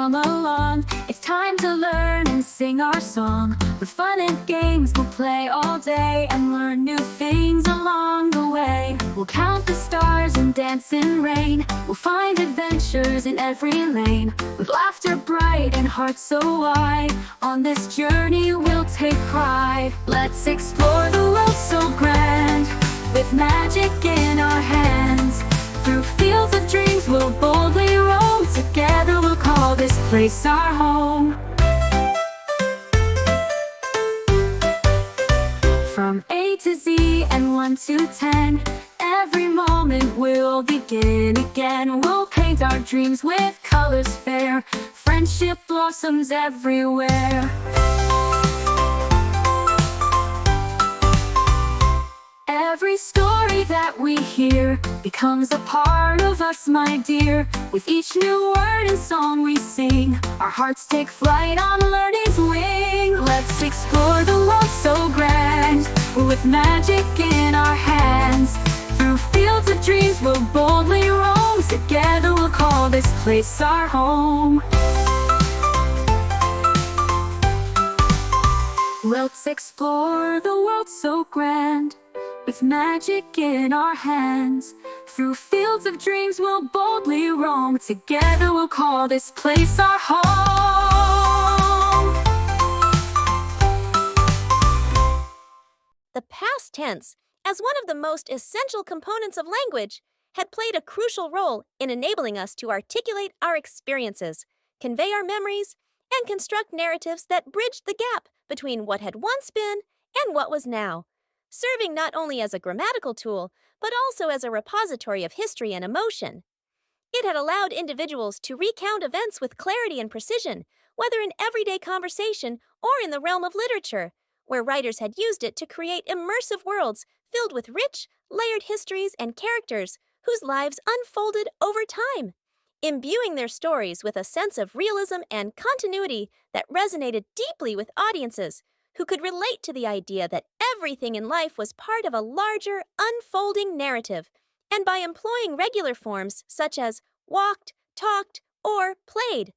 come along. It's time to learn and sing our song. With fun and games, we'll play all day and learn new things along the way. We'll count the stars and dance in rain. We'll find adventures in every lane. With laughter bright and hearts so wide, on this journey we'll take pride. Let's explore the world so grand, with magic in our hands. Through fields of dreams we'll boldly roam. Together we'll call this place our home. From A to Z and 1 to 10, every moment we'll begin again. We'll paint our dreams with colors fair. Friendship blossoms everywhere. Every story that we hear becomes a part of us, my dear. With each new word and song we sing, our hearts take flight on learning's wing. Let's explore the world so grand, with magic in our hands. Through fields of dreams we'll boldly roam. Together we'll call this place our home. Let's explore the world so grand, with magic in our hands. Through fields of dreams we'll boldly roam. Together we'll call this place our home. The past tense, as one of the most essential components of language, had played a crucial role in enabling us to articulate our experiences, convey our memories, and construct narratives that bridged the gap between what had once been and what was now, serving not only as a grammatical tool, but also as a repository of history and emotion. It had allowed individuals to recount events with clarity and precision, whether in everyday conversation or in the realm of literature, where writers had used it to create immersive worlds filled with rich, layered histories and characters whose lives unfolded over time, imbuing their stories with a sense of realism and continuity that resonated deeply with audiences who could relate to the idea that everything in life was part of a larger, unfolding narrative. And by employing regular forms such as walked, talked, or played,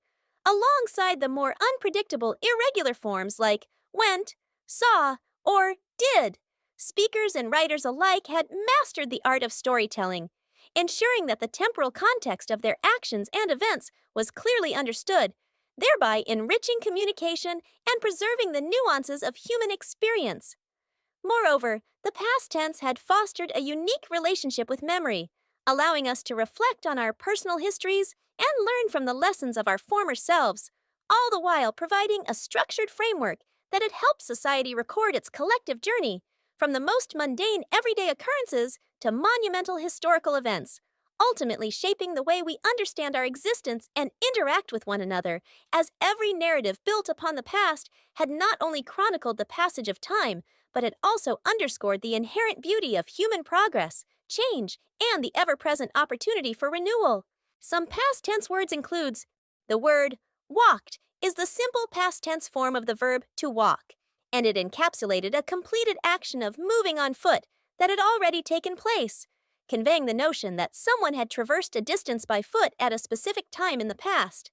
alongside the more unpredictable irregular forms like went, saw, or did, speakers and writers alike had mastered the art of storytelling, ensuring that the temporal context of their actions and events was clearly understood, thereby enriching communication and preserving the nuances of human experience. Moreover, the past tense had fostered a unique relationship with memory, allowing us to reflect on our personal histories and learn from the lessons of our former selves, all the while providing a structured framework that had helped society record its collective journey, from the most mundane everyday occurrences to monumental historical events, ultimately shaping the way we understand our existence and interact with one another, as every narrative built upon the past had not only chronicled the passage of time, but had also underscored the inherent beauty of human progress, change, and the ever-present opportunity for renewal. Some past tense words includes the word walked is the simple past tense form of the verb to walk, and it encapsulated a completed action of moving on foot that had already taken place, conveying the notion that someone had traversed a distance by foot at a specific time in the past.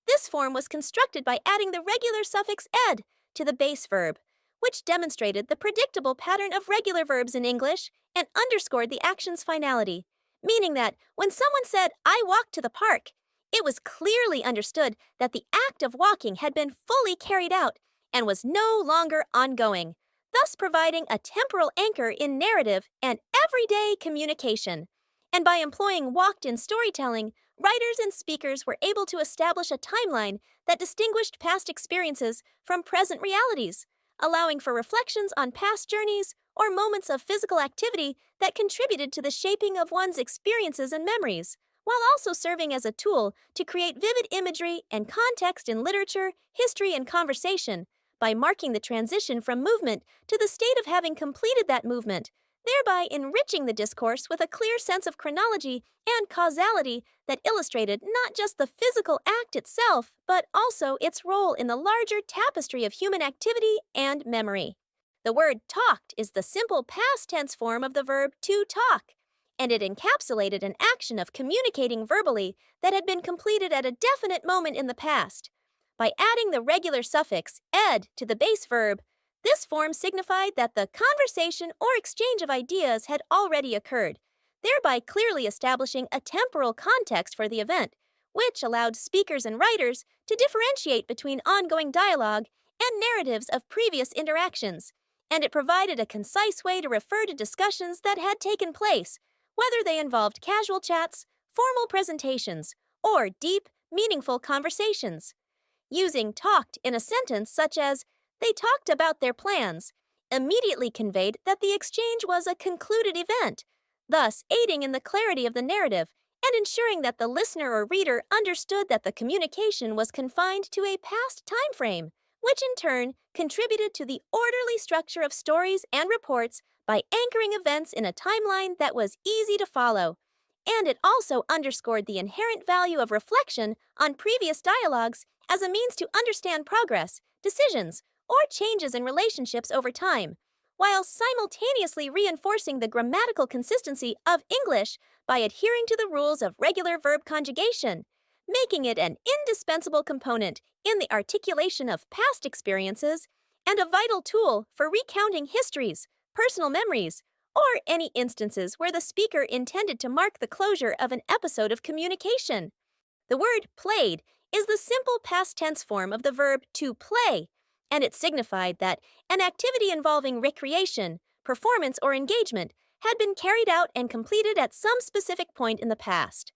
This form was constructed by adding the regular suffix ed to the base verb, which demonstrated the predictable pattern of regular verbs in English and underscored the action's finality, meaning that when someone said, "I walked to the park," it was clearly understood that the act of walking had been fully carried out and was no longer ongoing, thus providing a temporal anchor in narrative and everyday communication. And by employing walked in storytelling, writers and speakers were able to establish a timeline that distinguished past experiences from present realities, allowing for reflections on past journeys or moments of physical activity that contributed to the shaping of one's experiences and memories, while also serving as a tool to create vivid imagery and context in literature, history, and conversation, by marking the transition from movement to the state of having completed that movement, thereby enriching the discourse with a clear sense of chronology and causality that illustrated not just the physical act itself, but also its role in the larger tapestry of human activity and memory. The word talked is the simple past tense form of the verb to talk, and it encapsulated an action of communicating verbally that had been completed at a definite moment in the past. By adding the regular suffix ed to the base verb, this form signified that the conversation or exchange of ideas had already occurred, thereby clearly establishing a temporal context for the event, which allowed speakers and writers to differentiate between ongoing dialogue and narratives of previous interactions, and it provided a concise way to refer to discussions that had taken place, whether they involved casual chats, formal presentations, or deep, meaningful conversations. Using talked in a sentence such as, they talked about their plans, immediately conveyed that the exchange was a concluded event, thus aiding in the clarity of the narrative and ensuring that the listener or reader understood that the communication was confined to a past time frame, which in turn contributed to the orderly structure of stories and reports by anchoring events in a timeline that was easy to follow. And it also underscored the inherent value of reflection on previous dialogues as a means to understand progress, decisions, or changes in relationships over time, while simultaneously reinforcing the grammatical consistency of English by adhering to the rules of regular verb conjugation, making it an indispensable component in the articulation of past experiences and a vital tool for recounting histories, personal memories, or any instances where the speaker intended to mark the closure of an episode of communication. The word played is the simple past tense form of the verb to play, and it signified that an activity involving recreation, performance, or engagement had been carried out and completed at some specific point in the past.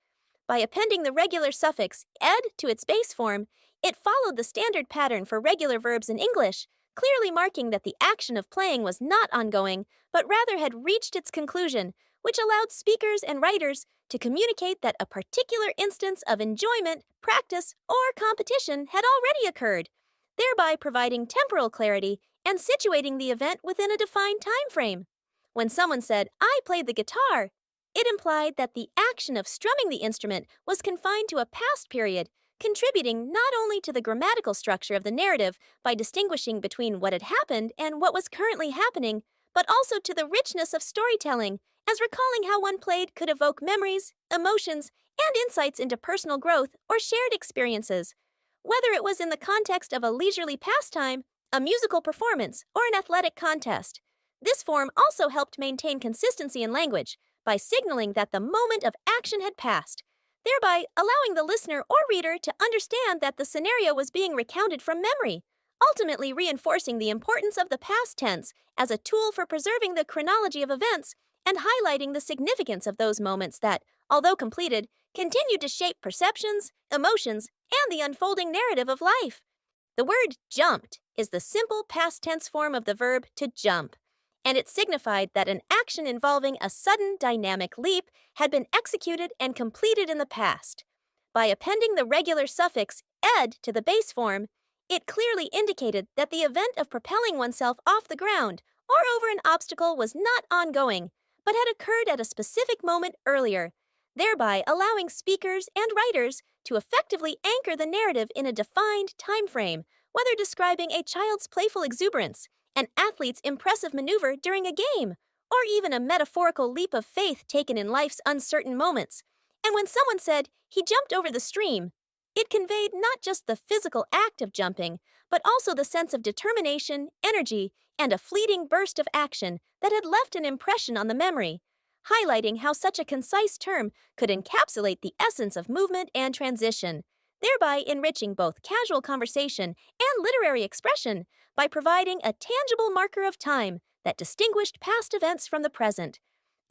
By appending the regular suffix ed to its base form, it followed the standard pattern for regular verbs in English, clearly marking that the action of playing was not ongoing, but rather had reached its conclusion, which allowed speakers and writers to communicate that a particular instance of enjoyment, practice, or competition had already occurred, thereby providing temporal clarity and situating the event within a defined time frame. When someone said, "I played the guitar," it implied that the action of strumming the instrument was confined to a past period, contributing not only to the grammatical structure of the narrative by distinguishing between what had happened and what was currently happening, but also to the richness of storytelling, as recalling how one played could evoke memories, emotions, and insights into personal growth or shared experiences. Whether it was in the context of a leisurely pastime, a musical performance, or an athletic contest, this form also helped maintain consistency in language by signaling that the moment of action had passed, thereby allowing the listener or reader to understand that the scenario was being recounted from memory, ultimately reinforcing the importance of the past tense as a tool for preserving the chronology of events and highlighting the significance of those moments that, although completed, continued to shape perceptions, emotions, and the unfolding narrative of life. The word jumped is the simple past tense form of the verb to jump, and it signified that an action involving a sudden dynamic leap had been executed and completed in the past. By appending the regular suffix ed to the base form, it clearly indicated that the event of propelling oneself off the ground or over an obstacle was not ongoing, but had occurred at a specific moment earlier, thereby allowing speakers and writers to effectively anchor the narrative in a defined time frame, whether describing a child's playful exuberance, an athlete's impressive maneuver during a game, or even a metaphorical leap of faith taken in life's uncertain moments. And when someone said, "he jumped over the stream," it conveyed not just the physical act of jumping, but also the sense of determination, energy, and a fleeting burst of action that had left an impression on the memory, highlighting how such a concise term could encapsulate the essence of movement and transition, thereby enriching both casual conversation and literary expression by providing a tangible marker of time that distinguished past events from the present,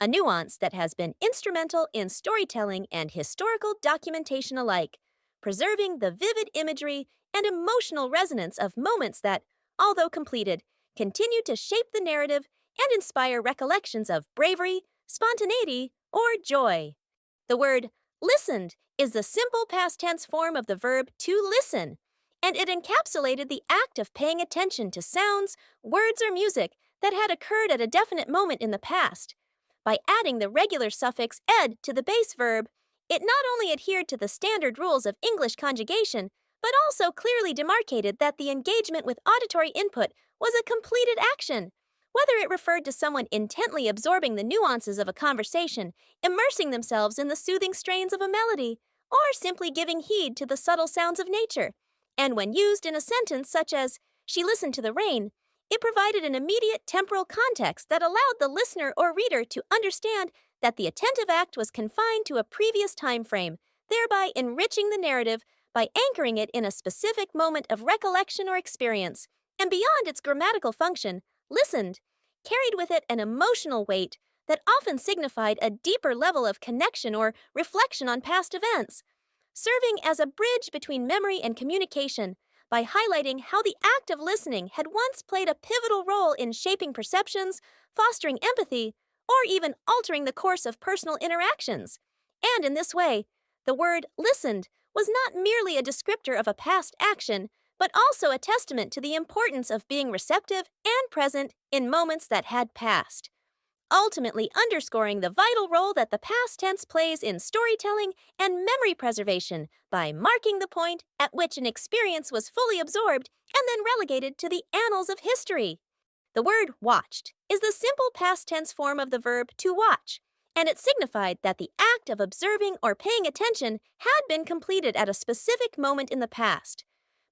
a nuance that has been instrumental in storytelling and historical documentation alike, preserving the vivid imagery and emotional resonance of moments that, although completed, continue to shape the narrative and inspire recollections of bravery, spontaneity, or joy. The word listened is the simple past tense form of the verb to listen, and it encapsulated the act of paying attention to sounds, words, or music that had occurred at a definite moment in the past. By adding the regular suffix ed to the base verb, it not only adhered to the standard rules of English conjugation, but also clearly demarcated that the engagement with auditory input was a completed action, whether it referred to someone intently absorbing the nuances of a conversation, immersing themselves in the soothing strains of a melody, or simply giving heed to the subtle sounds of nature. And when used in a sentence such as, "She listened to the rain," it provided an immediate temporal context that allowed the listener or reader to understand that the attentive act was confined to a previous time frame, thereby enriching the narrative by anchoring it in a specific moment of recollection or experience. And beyond its grammatical function, listened carried with it an emotional weight that often signified a deeper level of connection or reflection on past events, serving as a bridge between memory and communication by highlighting how the act of listening had once played a pivotal role in shaping perceptions, fostering empathy, or even altering the course of personal interactions. And in this way, the word listened was not merely a descriptor of a past action, but also a testament to the importance of being receptive and present in moments that had passed, ultimately underscoring the vital role that the past tense plays in storytelling and memory preservation by marking the point at which an experience was fully absorbed and then relegated to the annals of history. The word watched is the simple past tense form of the verb to watch, and it signified that the act of observing or paying attention had been completed at a specific moment in the past.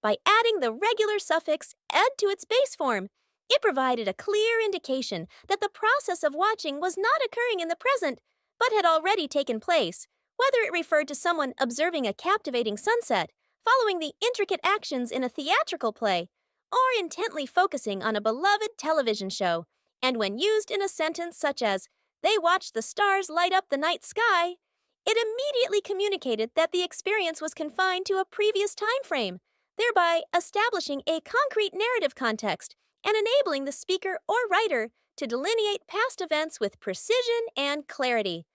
By adding the regular suffix ed to its base form, it provided a clear indication that the process of watching was not occurring in the present, but had already taken place, whether it referred to someone observing a captivating sunset, following the intricate actions in a theatrical play, or intently focusing on a beloved television show. And when used in a sentence such as, "They watched the stars light up the night sky," it immediately communicated that the experience was confined to a previous time frame, thereby establishing a concrete narrative context and enabling the speaker or writer to delineate past events with precision and clarity,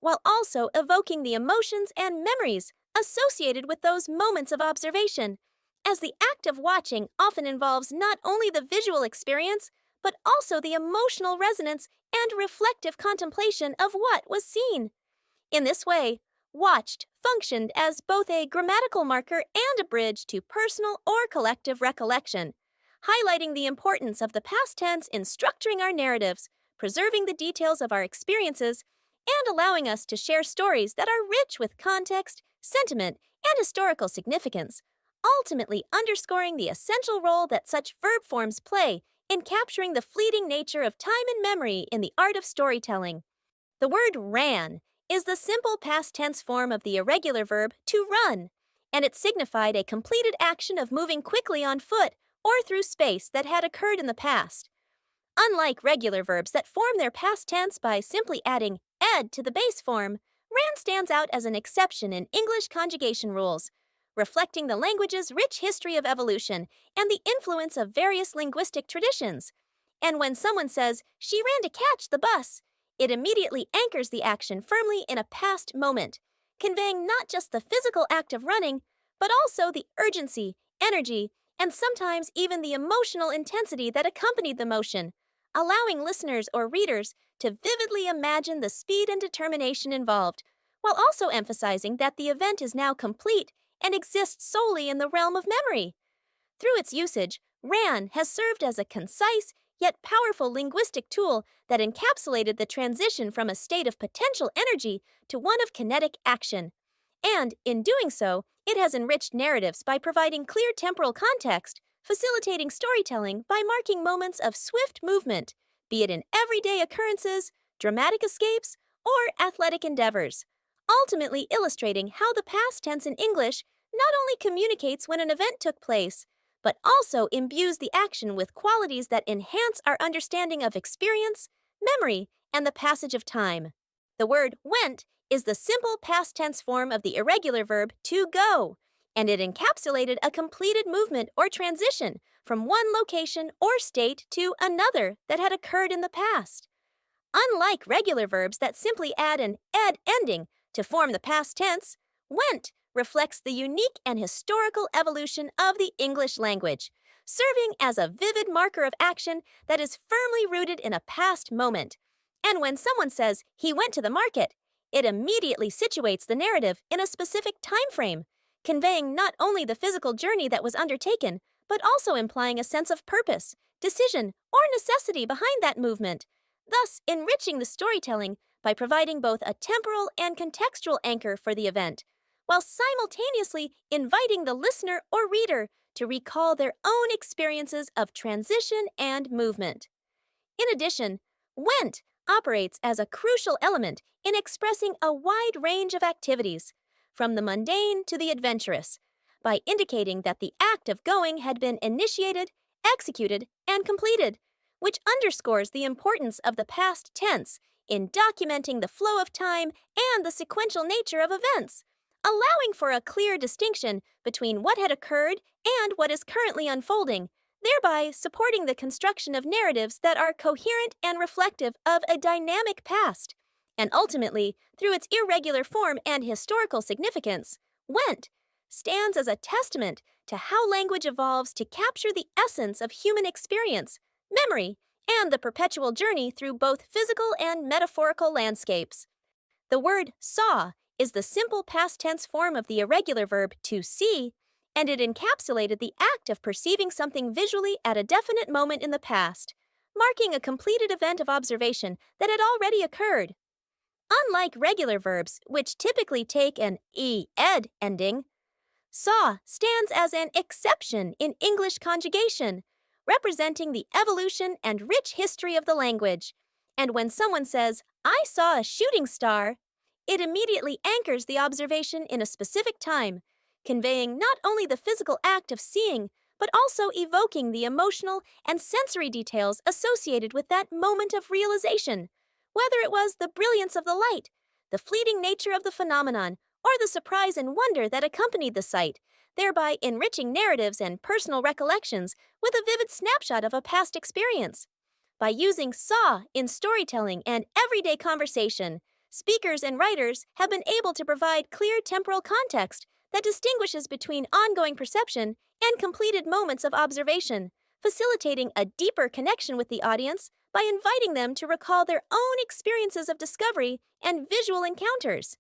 while also evoking the emotions and memories associated with those moments of observation, as the act of watching often involves not only the visual experience, but also the emotional resonance and reflective contemplation of what was seen. In this way, watched functioned as both a grammatical marker and a bridge to personal or collective recollection, highlighting the importance of the past tense in structuring our narratives, preserving the details of our experiences, and allowing us to share stories that are rich with context, sentiment, and historical significance, ultimately underscoring the essential role that such verb forms play in capturing the fleeting nature of time and memory in the art of storytelling. The word ran is the simple past tense form of the irregular verb to run, and it signified a completed action of moving quickly on foot or through space that had occurred in the past. Unlike regular verbs that form their past tense by simply adding ed to the base form, ran stands out as an exception in English conjugation rules, reflecting the language's rich history of evolution and the influence of various linguistic traditions. And when someone says, "She ran to catch the bus," it immediately anchors the action firmly in a past moment, conveying not just the physical act of running, but also the urgency, energy, and sometimes even the emotional intensity that accompanied the motion, allowing listeners or readers to vividly imagine the speed and determination involved, while also emphasizing that the event is now complete and exists solely in the realm of memory. Through its usage, ran has served as a concise yet powerful linguistic tool that encapsulated the transition from a state of potential energy to one of kinetic action. And, in doing so, it has enriched narratives by providing clear temporal context, facilitating storytelling by marking moments of swift movement, be it in everyday occurrences, dramatic escapes, or athletic endeavors, ultimately illustrating how the past tense in English not only communicates when an event took place, but also imbues the action with qualities that enhance our understanding of experience, memory, and the passage of time. The word went is the simple past tense form of the irregular verb to go, and it encapsulated a completed movement or transition from one location or state to another that had occurred in the past. Unlike regular verbs that simply add an ed ending to form the past tense, went reflects the unique and historical evolution of the English language, serving as a vivid marker of action that is firmly rooted in a past moment. And when someone says, "He went to the market," it immediately situates the narrative in a specific time frame, conveying not only the physical journey that was undertaken, but also implying a sense of purpose, decision, or necessity behind that movement, thus enriching the storytelling by providing both a temporal and contextual anchor for the event, while simultaneously inviting the listener or reader to recall their own experiences of transition and movement. In addition, went operates as a crucial element in expressing a wide range of activities, from the mundane to the adventurous, by indicating that the act of going had been initiated, executed, and completed, which underscores the importance of the past tense in documenting the flow of time and the sequential nature of events, allowing for a clear distinction between what had occurred and what is currently unfolding, thereby supporting the construction of narratives that are coherent and reflective of a dynamic past. And ultimately, through its irregular form and historical significance, went stands as a testament to how language evolves to capture the essence of human experience, memory, and the perpetual journey through both physical and metaphorical landscapes. The word saw is the simple past tense form of the irregular verb to see, and it encapsulated the act of perceiving something visually at a definite moment in the past, marking a completed event of observation that had already occurred. Unlike regular verbs, which typically take an ed ending, saw stands as an exception in English conjugation, representing the evolution and rich history of the language. And when someone says, "I saw a shooting star," it immediately anchors the observation in a specific time, conveying not only the physical act of seeing, but also evoking the emotional and sensory details associated with that moment of realization, whether it was the brilliance of the light, the fleeting nature of the phenomenon, or the surprise and wonder that accompanied the sight, thereby enriching narratives and personal recollections with a vivid snapshot of a past experience. By using saw in storytelling and everyday conversation, speakers and writers have been able to provide clear temporal context that distinguishes between ongoing perception and completed moments of observation, facilitating a deeper connection with the audience by inviting them to recall their own experiences of discovery and visual encounters.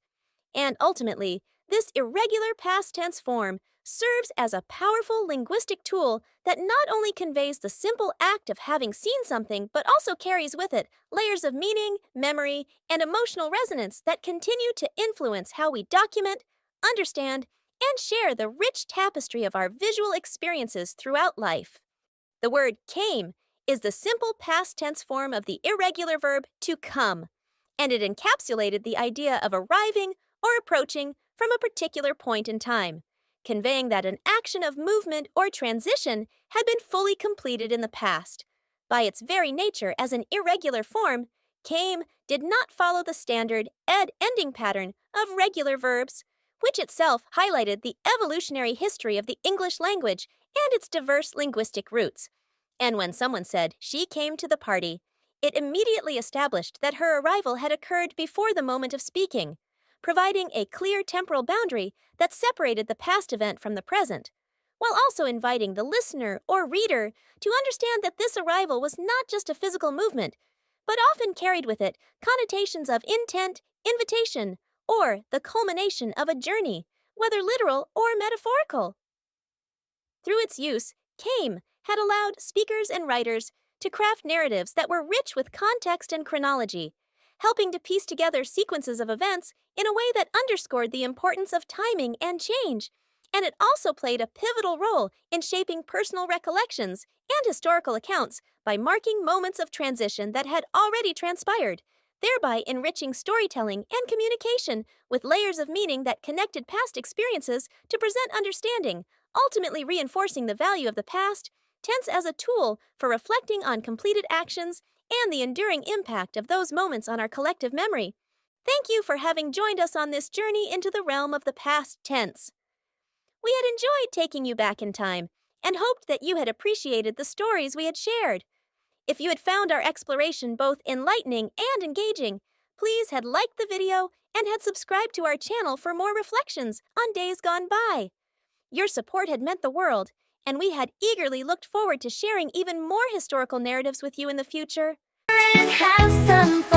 And ultimately, this irregular past tense form serves as a powerful linguistic tool that not only conveys the simple act of having seen something, but also carries with it layers of meaning, memory, and emotional resonance that continue to influence how we document, understand, and share the rich tapestry of our visual experiences throughout life. The word came is the simple past tense form of the irregular verb to come, and it encapsulated the idea of arriving or approaching from a particular point in time, conveying that an action of movement or transition had been fully completed in the past. By its very nature as an irregular form, came did not follow the standard ed ending pattern of regular verbs, which itself highlighted the evolutionary history of the English language and its diverse linguistic roots. And when someone said she came to the party, it immediately established that her arrival had occurred before the moment of speaking, providing a clear temporal boundary that separated the past event from the present, while also inviting the listener or reader to understand that this arrival was not just a physical movement, but often carried with it connotations of intent, invitation, or the culmination of a journey, whether literal or metaphorical. Through its use, came had allowed speakers and writers to craft narratives that were rich with context and chronology, helping to piece together sequences of events in a way that underscored the importance of timing and change. And it also played a pivotal role in shaping personal recollections and historical accounts by marking moments of transition that had already transpired, thereby enriching storytelling and communication with layers of meaning that connected past experiences to present understanding, ultimately reinforcing the value of the past tense as a tool for reflecting on completed actions and the enduring impact of those moments on our collective memory. Thank you for having joined us on this journey into the realm of the past tense. We had enjoyed taking you back in time and hoped that you had appreciated the stories we had shared. If you had found our exploration both enlightening and engaging, please had liked the video and had subscribed to our channel for more reflections on days gone by. Your support had meant the world, and we had eagerly looked forward to sharing even more historical narratives with you in the future. And have some fun.